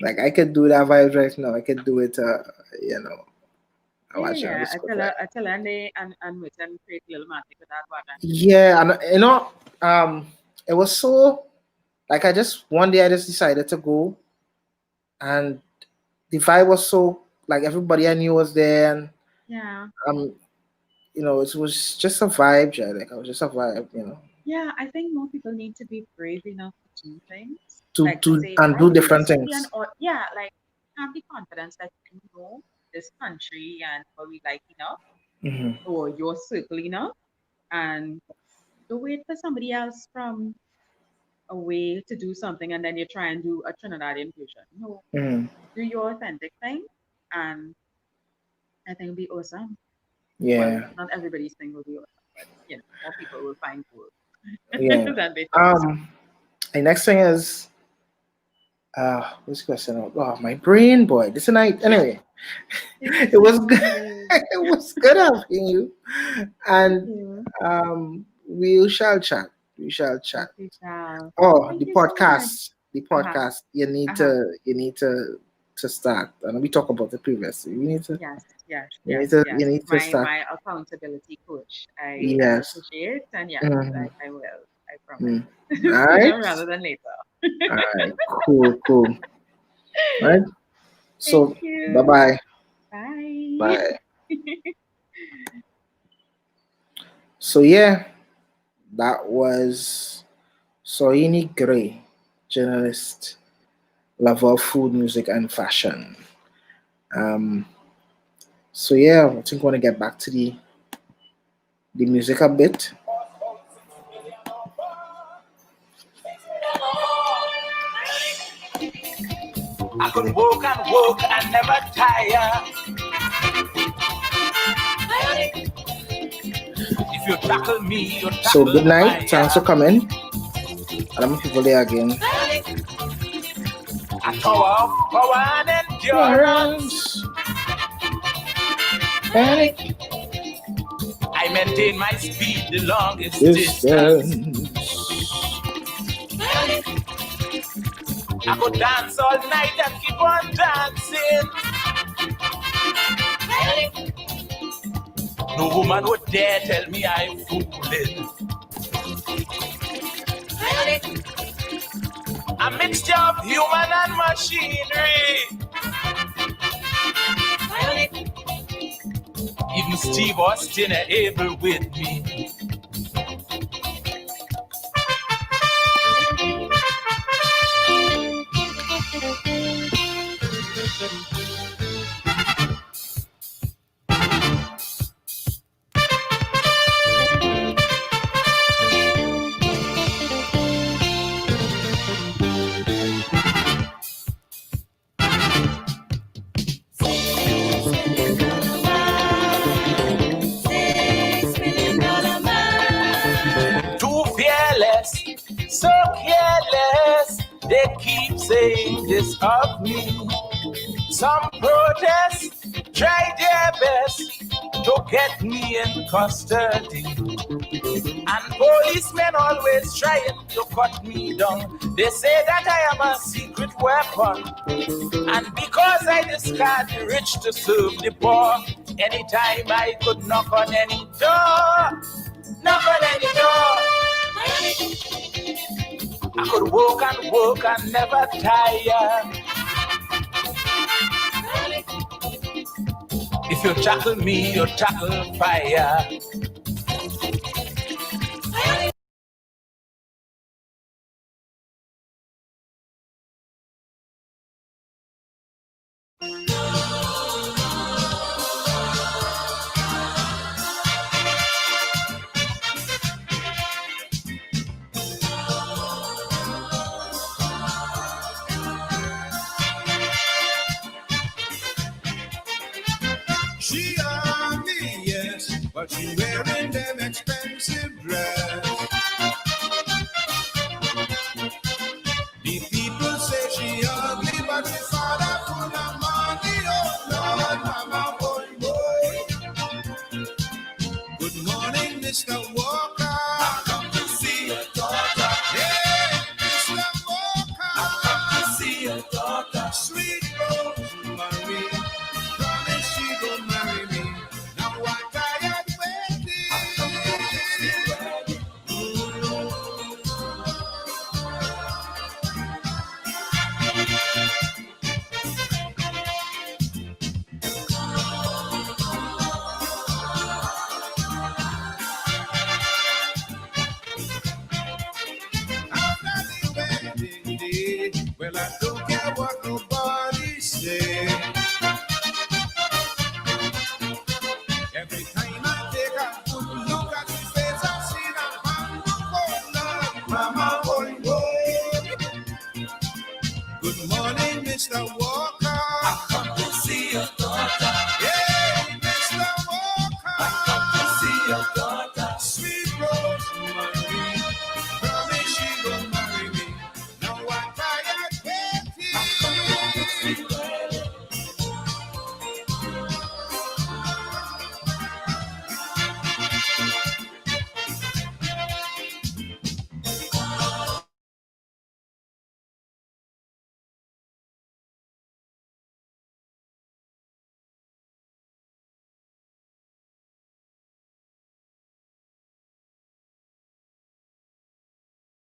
Like I could do that vibe right now. I could do it. You know, Yeah, Wajang yeah. Discotheque. I tell her and with them create a little magic with that one. Yeah, and it was so like I just one day I just decided to go, and the vibe was so like everybody I knew was there, and Yeah. um, it was just a vibe, Jay. Like I was just a vibe, Yeah, I think more people need to be brave enough to do things. to Like to to say, and I do will different listen to you and things. or yeah, like have the confidence that you know this country and what we like enough Hmm. or your circle enough and don't wait for somebody else from a way to do something and then you try and do a Trinidadian fusion. No, Hmm. do your authentic thing and I think it'll be awesome. Well, Yeah, not everybody's thing will be awesome, but more people will find gold yeah. than they thought. Um, the next thing is what's the question? Oh, my brain, boy. This night, anyway. It's It was good. okay. It was good having you, Thank and you. we shall chat. We shall Yes, chat. we shall. Oh, Thank you so much. the Uh-huh. podcast. You need Uh-huh. to start. And we talked about it previously. Yes, yes, You need yes, to yes. you need to start. My accountability coach. I Yes. appreciate and yes, Hmm. I will. I promise. Mm. All right. Sooner rather than later. All right. Cool. Cool. All right. Thank So bye you. bye. Bye. Bye. So yeah, that was Soyini Grey, journalist, lover of food, music, and fashion. Um. So yeah, I think I want to get back to the music a bit. I could walk and never tire. If you tackle me, you So tackle good night. Thanks for fire. coming. And I'm people there again. A tower of power and endurance. Endurance. Panic. I maintain my speed the longest distance. Distance. I could dance all night and keep on dancing. No woman would dare tell me I'm fooling. A mixture of human and machinery. Even Steve Austin are able with me. they keep saying this of me. Some protest, try their best to get me in custody. And policemen always trying to cut me down. They say that I am a secret weapon. And because I discard the rich to serve the poor, anytime I could knock on any door, I could work and never tire. If you tackle me, you tackle fire. She ugly, yes, but she wearing them expensive dress. The people say she ugly, but the father full of money. Oh Lord, mama, boy, boy. Good morning, Mr. Wall.